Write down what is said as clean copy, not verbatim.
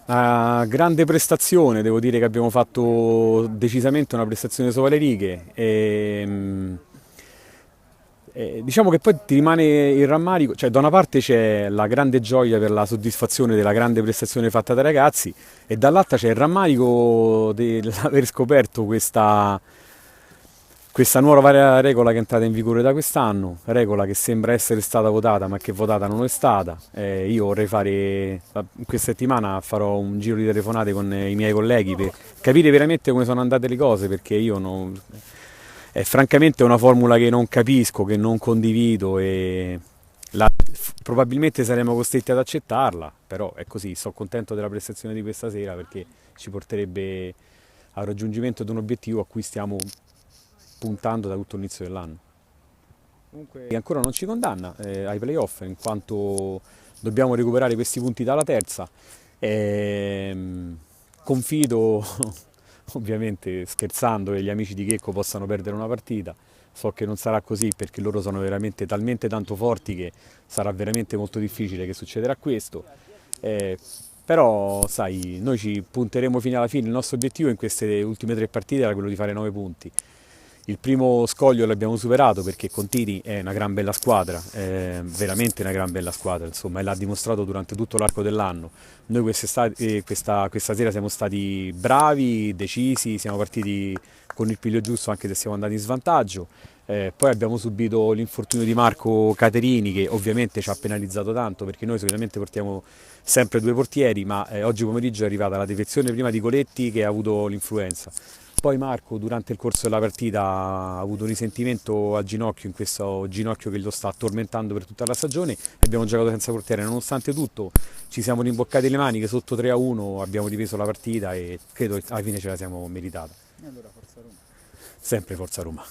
Una grande prestazione, devo dire che abbiamo fatto decisamente una prestazione sopra le righe. Diciamo che poi ti rimane il rammarico, cioè da una parte c'è la grande gioia per la soddisfazione della grande prestazione fatta dai ragazzi e dall'altra c'è il rammarico dell'aver scoperto questa nuova regola che è entrata in vigore da quest'anno, regola che sembra essere stata votata ma che votata non è stata. Io vorrei fare, in questa settimana farò un giro di telefonate con i miei colleghi per capire veramente come sono andate le cose, perché io non, è francamente una formula che non capisco, che non condivido e probabilmente saremo costretti ad accettarla, però è così, sono contento della prestazione di questa sera perché ci porterebbe al raggiungimento di un obiettivo a cui stiamo puntando da tutto l'inizio dell'anno. E ancora non ci condanna ai playoff in quanto dobbiamo recuperare questi punti dalla terza. Confido, ovviamente scherzando, che gli amici di Checco possano perdere una partita. So che non sarà così perché loro sono veramente talmente tanto forti che sarà veramente molto difficile che succederà questo. Eh, Però, sai, noi ci punteremo fino alla fine. Il nostro obiettivo in queste ultime tre partite era quello di fare 9 punti. Il primo scoglio l'abbiamo superato perché Contini è una gran bella squadra, è veramente una gran bella squadra, insomma, e l'ha dimostrato durante tutto l'arco dell'anno. Noi questa sera siamo stati bravi, decisi, siamo partiti con il piglio giusto anche se siamo andati in svantaggio. Poi abbiamo subito l'infortunio di Marco Caterini che ovviamente ci ha penalizzato tanto perché noi solitamente portiamo sempre due portieri, ma oggi pomeriggio è arrivata la defezione prima di Coletti che ha avuto l'influenza. Poi Marco durante il corso della partita ha avuto un risentimento al ginocchio, in questo ginocchio che lo sta tormentando per tutta la stagione e abbiamo giocato senza portiere. Nonostante tutto ci siamo rimboccati le maniche, sotto 3-1 abbiamo ripreso la partita e credo che alla fine ce la siamo meritata. E allora forza Roma. Sempre Forza Roma.